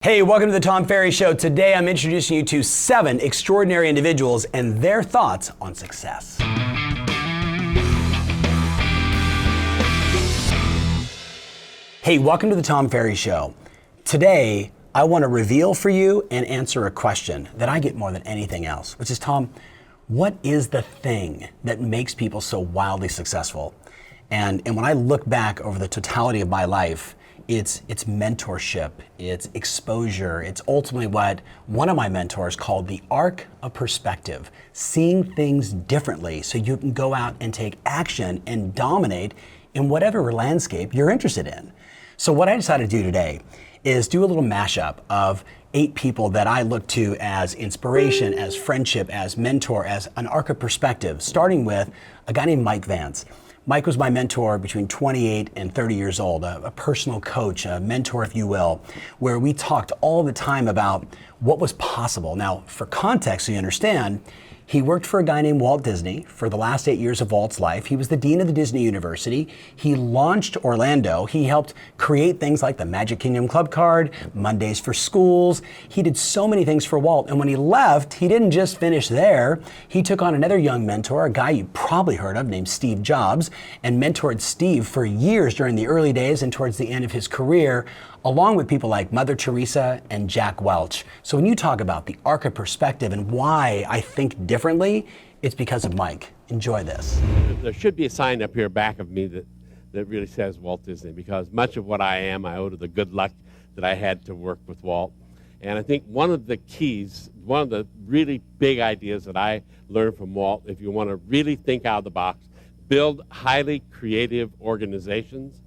Hey, welcome to the Tom Ferry Show. Today I'm introducing you to 7 extraordinary individuals and their thoughts on success. Hey, welcome to the Tom Ferry Show. Today I want to reveal for you and answer a question that I get more than anything else, which is, Tom, what is the thing that makes people so wildly successful? And when I look back over the totality of my life, it's mentorship, it's exposure, it's ultimately what one of my mentors called the arc of perspective, seeing things differently so you can go out and take action and dominate in whatever landscape you're interested in. So what I decided to do today is do a little mashup of 8 people that I look to as inspiration, as friendship, as mentor, as an arc of perspective, starting with a guy named Mike Vance. Mike was my mentor between 28 and 30 years old, a personal coach, a mentor, if you will, where we talked all the time about what was possible. Now, for context, so you understand, he worked for a guy named Walt Disney for the last 8 years of Walt's life. He was the dean of the Disney University. He launched Orlando. He helped create things like the Magic Kingdom Club card, Mondays for Schools. He did so many things for Walt. And when he left, he didn't just finish there. He took on another young mentor, a guy you probably heard of named Steve Jobs, and mentored Steve for years during the early days and towards the end of his career, along with people like Mother Teresa and Jack Welch. So when you talk about the arc of perspective and why I think differently, it's because of Mike. Enjoy this. There should be a sign up here back of me that really says Walt Disney, because much of what I am, I owe to the good luck that I had to work with Walt. And I think one of the keys, one of the really big ideas that I learned from Walt, if you want to really think out of the box, build highly creative organizations,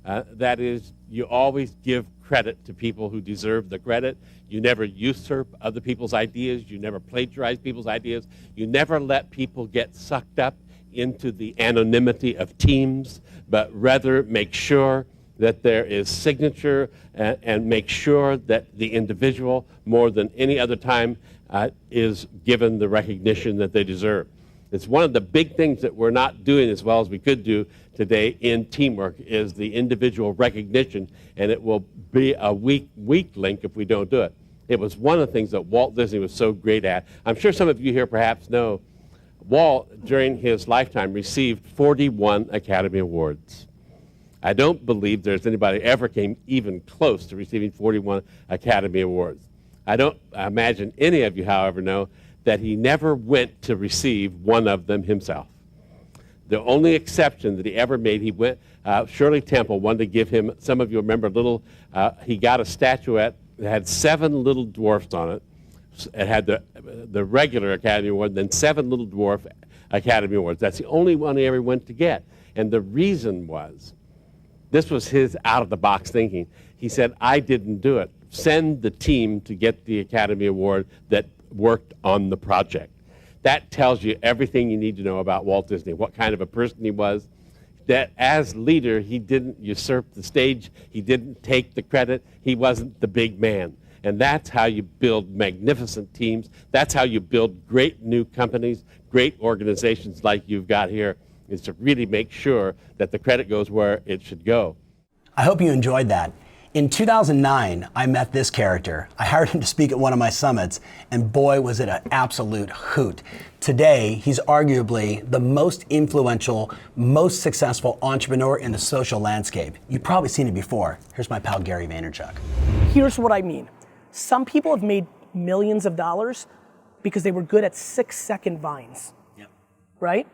that is, you always give credit to people who deserve the credit. You never usurp other people's ideas. You never plagiarize people's ideas. You never let people get sucked up into the anonymity of teams, but rather make sure that there is signature and make sure that the individual, more than any other time, is given the recognition that they deserve. It's one of the big things that we're not doing as well as we could do today in teamwork is the individual recognition, and it will be a weak link if we don't do it. It was one of the things that Walt Disney was so great at. I'm sure some of you here perhaps know Walt, during his lifetime, received 41 Academy Awards. I don't believe there's anybody ever came even close to receiving 41 Academy Awards. I don't imagine any of you, however, know that he never went to receive one of them himself. The only exception that he ever made, he went, Shirley Temple wanted to give him, some of you remember, he got a statuette that had 7 little dwarfs on it. It had the regular Academy Award, then 7 little dwarf Academy Awards. That's the only one he ever went to get. And the reason was, this was his out-of-the-box thinking. He said, I didn't do it. Send the team to get the Academy Award that worked on the project. That tells you everything you need to know about Walt Disney, what kind of a person he was, that as leader, he didn't usurp the stage, he didn't take the credit, he wasn't the big man. And that's how you build magnificent teams. That's how you build great new companies, great organizations like you've got here, is to really make sure that the credit goes where it should go. I hope you enjoyed that. In 2009, I met this character. I hired him to speak at one of my summits, and boy, was it an absolute hoot. Today, he's arguably the most influential, most successful entrepreneur in the social landscape. You've probably seen it before. Here's my pal, Gary Vaynerchuk. Here's what I mean. Some people have made millions of dollars because they were good at 6-second vines, right?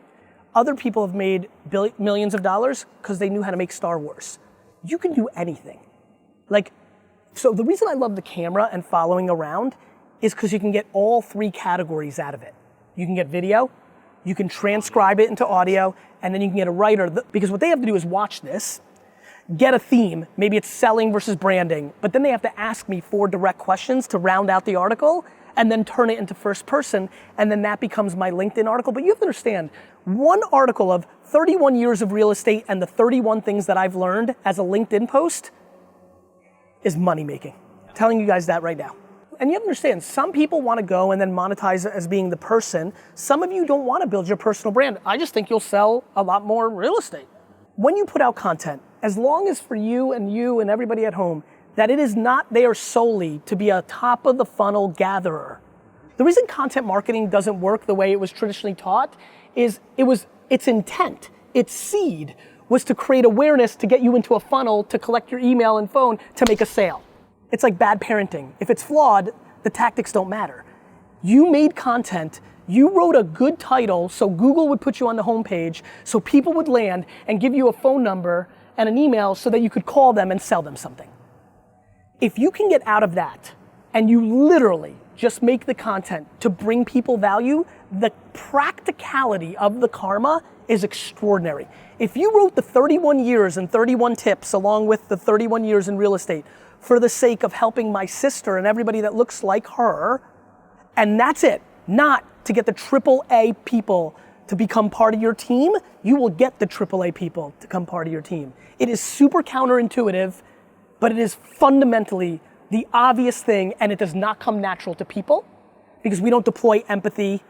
Other people have made millions of dollars because they knew how to make Star Wars. You can do anything. So the reason I love the camera and following around is because you can get all 3 categories out of it. You can get video, you can transcribe it into audio, and then you can get a writer, because what they have to do is watch this, get a theme, maybe it's selling versus branding, but then they have to ask me 4 direct questions to round out the article, and then turn it into first person, and then that becomes my LinkedIn article. But you have to understand, one article of 31 years of real estate and the 31 things that I've learned as a LinkedIn post is money making. I'm telling you guys that right now. And you have to understand, some people want to go and then monetize as being the person. Some of you don't want to build your personal brand. I just think you'll sell a lot more real estate. When you put out content, as long as for you and everybody at home, that it is not there solely to be a top of the funnel gatherer. The reason content marketing doesn't work the way it was traditionally taught is its intent, its seed was to create awareness to get you into a funnel to collect your email and phone to make a sale. It's like bad parenting. If it's flawed, the tactics don't matter. You made content, you wrote a good title so Google would put you on the homepage, so people would land and give you a phone number and an email so that you could call them and sell them something. If you can get out of that and you literally just make the content to bring people value, the practicality of the karma is extraordinary. If you wrote the 31 years and 31 tips along with the 31 years in real estate for the sake of helping my sister and everybody that looks like her, and that's it, not to get the AAA people to become part of your team, you will get the AAA people to become part of your team. It is super counterintuitive, but it is fundamentally the obvious thing, and it does not come natural to people because we don't deploy empathy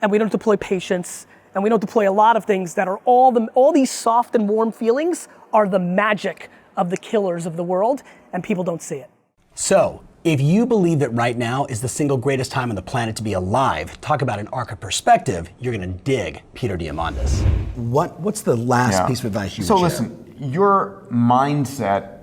and we don't deploy patience and we don't deploy a lot of things that are all these soft and warm feelings are the magic of the killers of the world, and people don't see it. So, if you believe that right now is the single greatest time on the planet to be alive, talk about an arc of perspective, you're gonna dig Peter Diamandis. What's the last piece of advice you would share? Listen, your mindset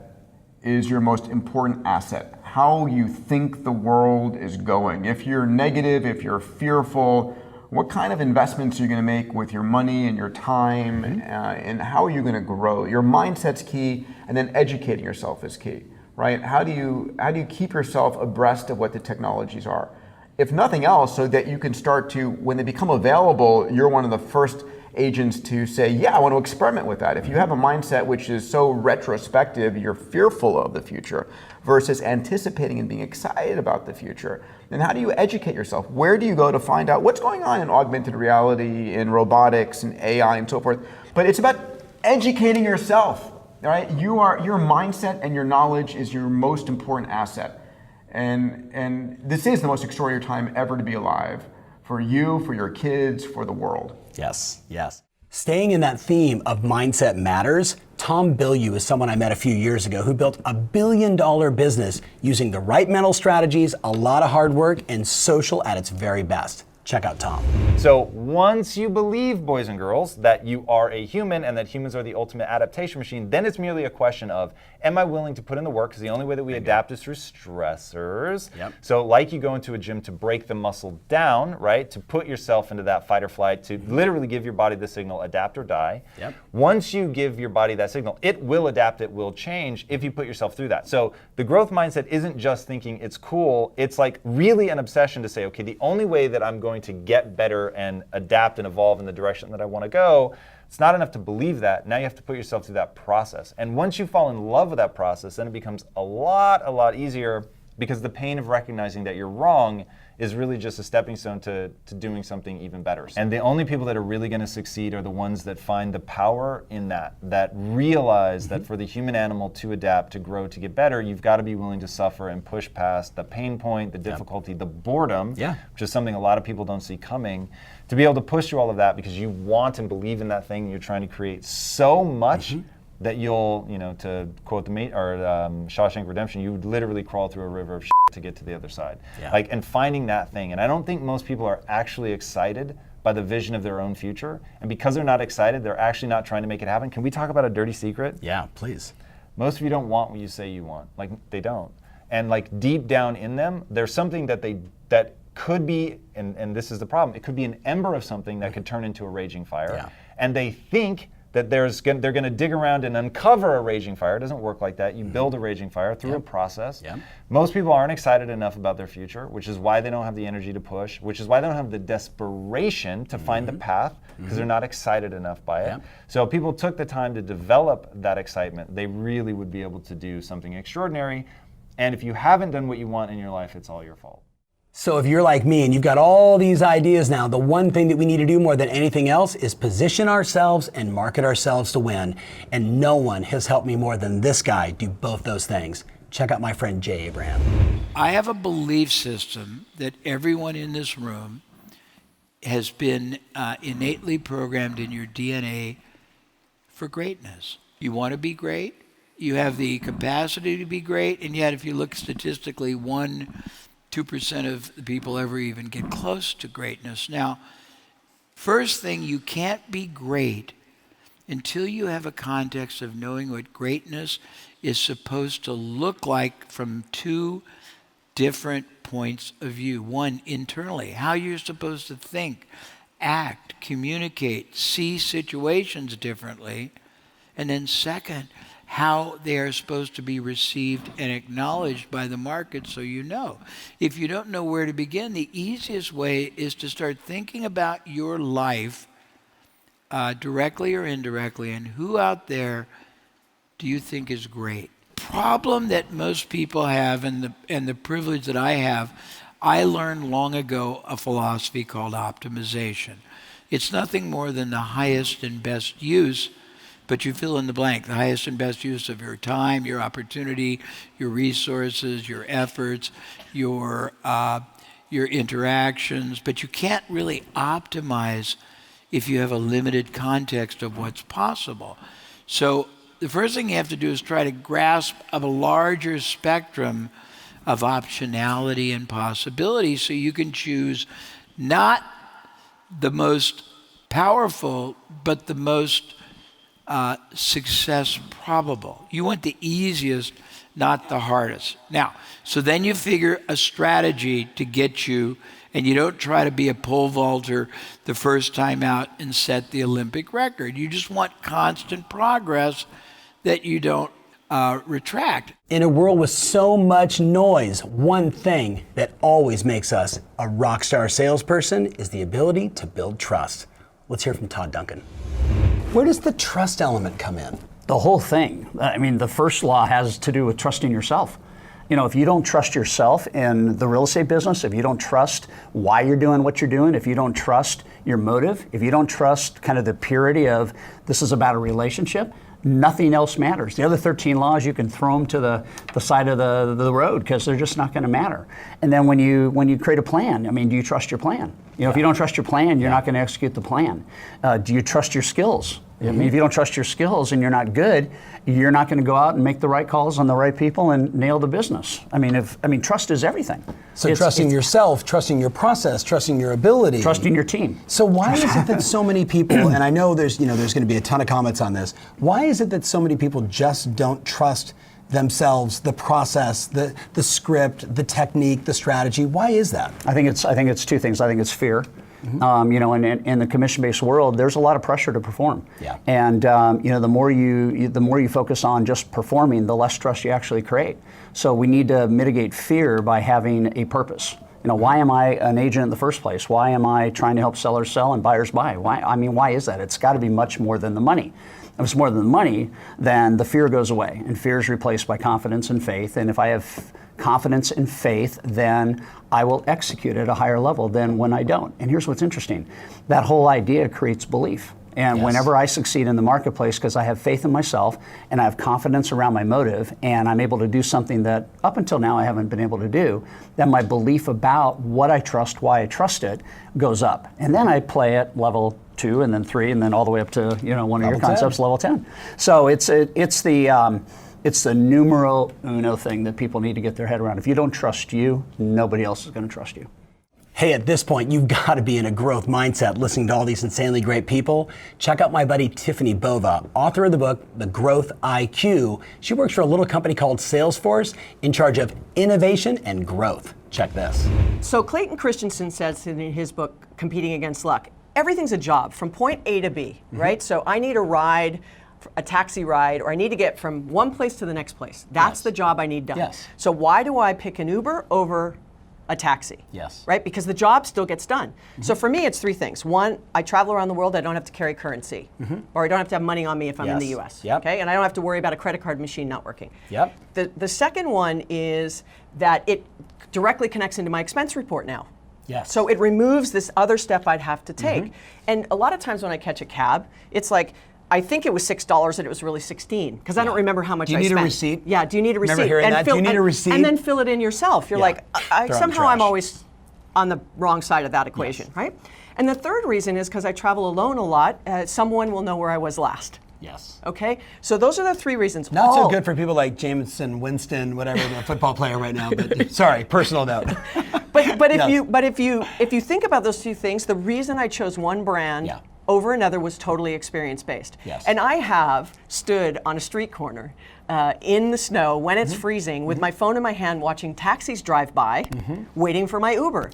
is your most important asset. How you think the world is going. If you're negative, if you're fearful, what kind of investments are you going to make with your money and your time, and how are you going to grow? Your mindset's key, and then educating yourself is key, right? How do you keep yourself abreast of what the technologies are? If nothing else, so that you can start to, when they become available, you're one of the first agents to say, yeah, I want to experiment with that. If you have a mindset which is so retrospective, you're fearful of the future versus anticipating and being excited about the future, then how do you educate yourself? Where do you go to find out what's going on in augmented reality, in robotics, and AI, and so forth? But it's about educating yourself, right? Your mindset and your knowledge is your most important asset. And this is the most extraordinary time ever to be alive. For you, for your kids, for the world. Yes, yes. Staying in that theme of mindset matters, Tom Bilyeu is someone I met a few years ago who built $1 billion business using the right mental strategies, a lot of hard work, and social at its very best. Check out Tom. So once you believe, boys and girls, that you are a human and that humans are the ultimate adaptation machine, then it's merely a question of, am I willing to put in the work? Because the only way that we adapt is through stressors. Yep. So like you go into a gym to break the muscle down, right? To put yourself into that fight or flight, to literally give your body the signal, adapt or die. Yep. Once you give your body that signal, it will adapt, it will change if you put yourself through that. So the growth mindset isn't just thinking it's cool, it's like really an obsession to say, okay, the only way that I'm going to get better and adapt and evolve in the direction that I want to go, it's not enough to believe that. Now you have to put yourself through that process. And once you fall in love with that process, then it becomes a lot easier, because the pain of recognizing that you're wrong is really just a stepping stone to doing something even better. And the only people that are really going to succeed are the ones that find the power in that realize that for the human animal to adapt, to grow, to get better, you've got to be willing to suffer and push past the pain point, the difficulty, the boredom, which is something a lot of people don't see coming, to be able to push through all of that because you want and believe in that thing, and you're trying to create so much that you'll, to quote Shawshank Redemption, you would literally crawl through a river of shit to get to the other side. And finding that thing. And I don't think most people are actually excited by the vision of their own future. And because they're not excited, they're actually not trying to make it happen. Can we talk about a dirty secret? Yeah, please. Most of you don't want what you say you want. Like, they don't. And like deep down in them, there's something that could be, and this is the problem, it could be an ember of something that could turn into a raging fire. And they think that they're going to dig around and uncover a raging fire. It doesn't work like that. You build a raging fire through a process. Most people aren't excited enough about their future, which is why they don't have the energy to push, which is why they don't have the desperation to find the path, because they're not excited enough by it. So if people took the time to develop that excitement, they really would be able to do something extraordinary. And if you haven't done what you want in your life, it's all your fault. So if you're like me and you've got all these ideas now, the one thing that we need to do more than anything else is position ourselves and market ourselves to win. And no one has helped me more than this guy do both those things. Check out my friend Jay Abraham. I have a belief system that everyone in this room has been innately programmed in your DNA for greatness. You want to be great? you have the capacity to be great, and yet if you look statistically, 1-2% of the people ever even get close to greatness. Now, first thing, you can't be great until you have a context of knowing what greatness is supposed to look like from two different points of view. One, internally, how you're supposed to think, act, communicate, see situations differently. And then second, how they are supposed to be received and acknowledged by the market so you know. If you don't know where to begin, the easiest way is to start thinking about your life directly or indirectly, and who out there do you think is great? Problem that most people have, and the privilege that I have, I learned long ago a philosophy called optimization. It's nothing more than the highest and best use, but you fill in the blank, the highest and best use of your time, your opportunity, your resources, your efforts, your interactions, but you can't really optimize if you have a limited context of what's possible. So the first thing you have to do is try to grasp a larger spectrum of optionality and possibility so you can choose not the most powerful, but the most success probable. You want the easiest, not the hardest. Now, so then you figure a strategy to get you, and you don't try to be a pole vaulter the first time out and set the Olympic record. You just want constant progress that you don't retract. In a world with so much noise, one thing that always makes us a rock star salesperson is the ability to build trust. Let's hear from Todd Duncan. Where does the trust element come in? The whole thing. I mean, the first law has to do with trusting yourself. You know, if you don't trust yourself in the real estate business, if you don't trust why you're doing what you're doing, if you don't trust your motive, if you don't trust kind of the purity of this is about a relationship, nothing else matters. The other 13 laws, you can throw them to the side of the road because they're just not going to matter. And then when you create a plan, I mean, do you trust your plan? You know, if you don't trust your plan, you're not going to execute the plan. Do you trust your skills? I mean, if you don't trust your skills and you're not good, you're not going to go out and make the right calls on the right people and nail the business. I mean, trust is everything. So trusting yourself, trusting your process, trusting your ability, trusting your team. So why is it that so many people, and I know there's going to be a ton of comments on this, why is it that so many people just don't trust themselves, the process, the script, the technique, the strategy? Why is that? I think it's two things. I think it's fear. Mm-hmm. You know, in the commission-based world, there's a lot of pressure to perform. Yeah. And you know, the more you focus on just performing, the less trust you actually create. So we need to mitigate fear by having a purpose. You know, why am I an agent in the first place? Why am I trying to help sellers sell and buyers buy? Why is that? It's got to be much more than the money. If it's more than the money, then the fear goes away, and fear is replaced by confidence and faith. And if I have confidence and faith, then I will execute at a higher level than when I don't. And here's what's interesting. That whole idea creates belief. And whenever I succeed in the marketplace, because I have faith in myself and I have confidence around my motive, and I'm able to do something that up until now I haven't been able to do, then my belief about what I trust, why I trust it, goes up. And then I play at level 2 and then 3 and then all the way up to, you know, one of your concepts, level 10. So it's the numero uno thing that people need to get their head around. If you don't trust you, nobody else is going to trust you. Hey, at this point, you've got to be in a growth mindset listening to all these insanely great people. Check out my buddy Tiffani Bova, author of the book, The Growth IQ. She works for a little company called Salesforce in charge of innovation and growth. Check this. So Clayton Christensen says in his book, Competing Against Luck, everything's a job from point A to B, right? So I need a ride, a taxi ride, or I need to get from one place to the next place. That's the job I need done. Yes. So why do I pick an Uber over a taxi? Yes. Right? Because the job still gets done. So for me, it's 3 things. 1, I travel around the world, I don't have to carry currency. Or I don't have to have money on me if I'm in the US. Yep. Okay? And I don't have to worry about a credit card machine not working. Yep. The second one is that it directly connects into my expense report now. Yes. So it removes this other step I'd have to take. And a lot of times when I catch a cab, it's like, I think it was $6 and it was really 16 because I don't remember how much I spent. Do you need a receipt? Yeah, do you need a receipt? Remember hearing that? Do you need a receipt? And then fill it in yourself. You're like, somehow I'm always on the wrong side of that equation, right? And the third reason is because I travel alone a lot, someone will know where I was last. Yes. Okay? So those are the 3 reasons. Not so good for people like Jameson Winston, whatever, the football player right now. But sorry, personal note. But Yes. if you think about those 2 things, the reason I chose one brand over another was totally experience based. Yes. And I have stood on a street corner in the snow when it's freezing with my phone in my hand watching taxis drive by, waiting for my Uber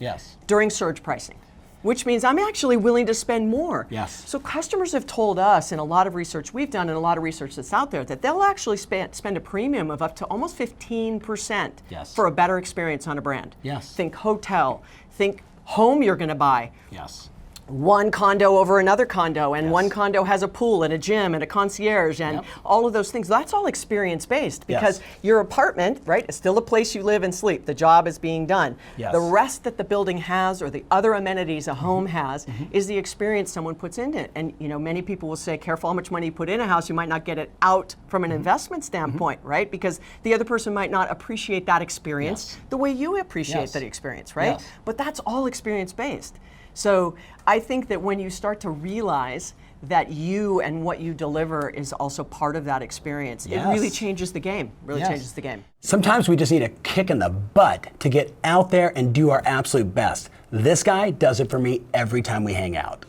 during surge pricing. Which means I'm actually willing to spend more. Yes. So customers have told us in a lot of research we've done and a lot of research that's out there that they'll actually spend a premium of up to almost 15% for a better experience on a brand. Yes. Think hotel, think home you're going to buy. Yes. One condo over another condo, and one condo has a pool and a gym and a concierge and all of those things. That's all experience based because your apartment, right, is still a place you live and sleep. The job is being done. Yes. The rest that the building has or the other amenities a home has is the experience someone puts into it. And you know, many people will say, careful how much money you put in a house, you might not get it out from an investment standpoint, right? Because the other person might not appreciate that experience the way you appreciate that experience, right? Yes. But that's all experience based. So I think that when you start to realize that you and what you deliver is also part of that experience, it really changes the game, changes the game. Sometimes we just need a kick in the butt to get out there and do our absolute best. This guy does it for me every time we hang out.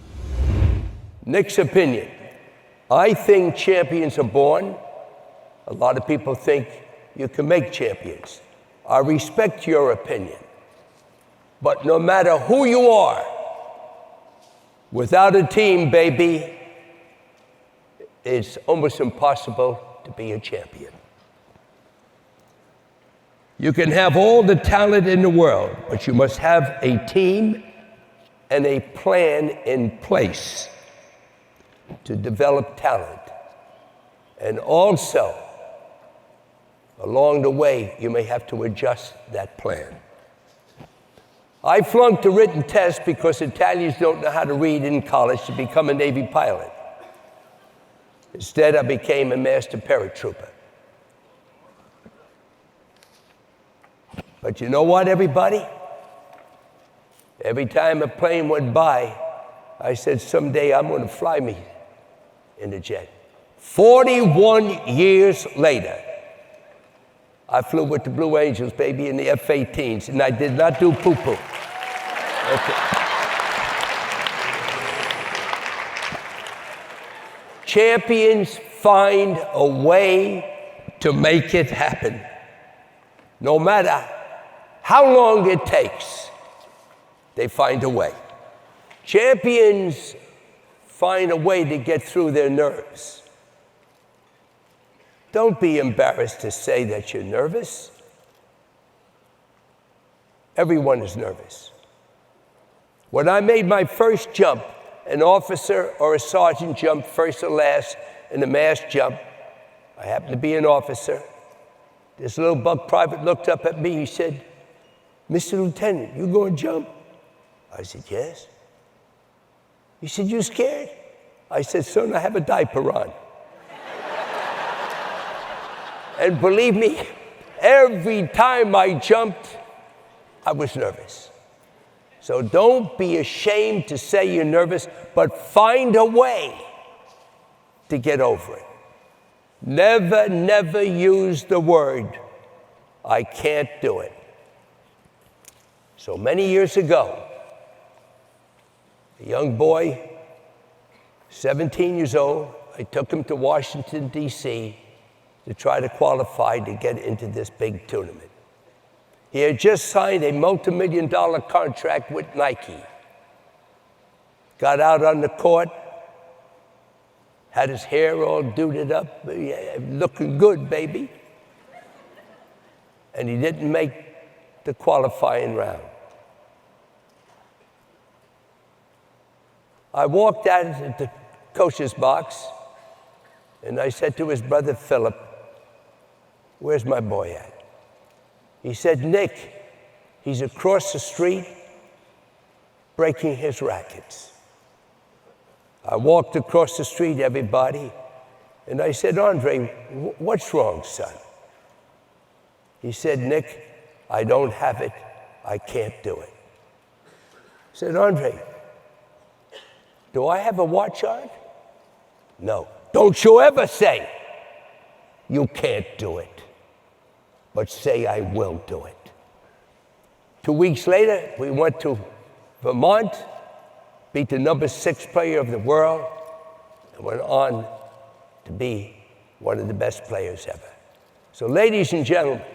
Nick's opinion. I think champions are born. A lot of people think you can make champions. I respect your opinion. But no matter who you are, without a team, baby, it's almost impossible to be a champion. You can have all the talent in the world, but you must have a team and a plan in place to develop talent. And also, along the way, you may have to adjust that plan. I flunked the written test because Italians don't know how to read in college to become a Navy pilot. Instead, I became a master paratrooper. But you know what, everybody? Every time a plane went by, I said, someday I'm going to fly me in a jet. 41 years later, I flew with the Blue Angels, baby, in the F-18s, and I did not do poo-poo. Okay. Champions find a way to make it happen. No matter how long it takes, they find a way. Champions find a way to get through their nerves. Don't be embarrassed to say that you're nervous. Everyone is nervous. When I made my first jump, an officer or a sergeant jumped first or last in the mass jump. I happened to be an officer. This little buck private looked up at me. He said, "Mr. Lieutenant, you going to jump?" I said, "Yes." He said, "You scared?" I said, "Son, I have a diaper on." And believe me, every time I jumped, I was nervous. So don't be ashamed to say you're nervous, but find a way to get over it. Never, never use the word, "I can't do it." So many years ago, a young boy, 17 years old, I took him to Washington, D.C., to try to qualify to get into this big tournament. He had just signed a multi-million-dollar contract with Nike. Got out on the court, had his hair all duded up, looking good, baby. And he didn't make the qualifying round. I walked out of the coach's box, and I said to his brother Philip, "Where's my boy at?" He said, "Nick, he's across the street breaking his rackets." I walked across the street, everybody, and I said, "Andre, what's wrong, son?" He said, "Nick, I don't have it. I can't do it." I said, "Andre, do I have a watch on?" "No." Don't you ever say, you can't do it, but say, I will do it. 2 weeks later, we went to Vermont, beat the number 6 player of the world, and went on to be one of the best players ever. So ladies and gentlemen,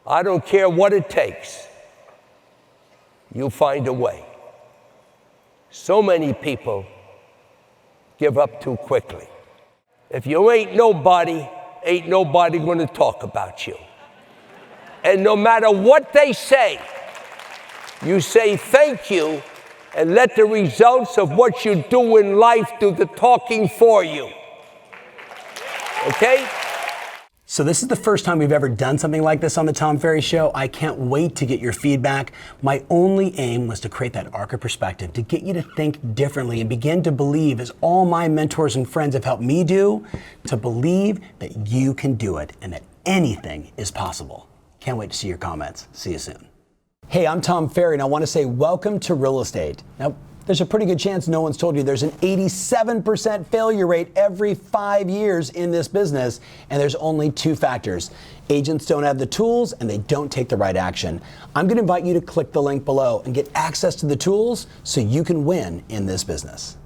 I don't care what it takes, you find a way. So many people give up too quickly. If you ain't nobody gonna talk about you. And no matter what they say, you say thank you and let the results of what you do in life do the talking for you. Okay? So this is the first time we've ever done something like this on the Tom Ferry Show. I can't wait to get your feedback. My only aim was to create that arc of perspective, to get you to think differently and begin to believe, as all my mentors and friends have helped me do, to believe that you can do it and that anything is possible. Can't wait to see your comments. See you soon. Hey, I'm Tom Ferry, and I want to say welcome to real estate. Now, there's a pretty good chance no one's told you there's an 87% failure rate every 5 years in this business, and there's only 2 factors. Agents don't have the tools, and they don't take the right action. I'm going to invite you to click the link below and get access to the tools so you can win in this business.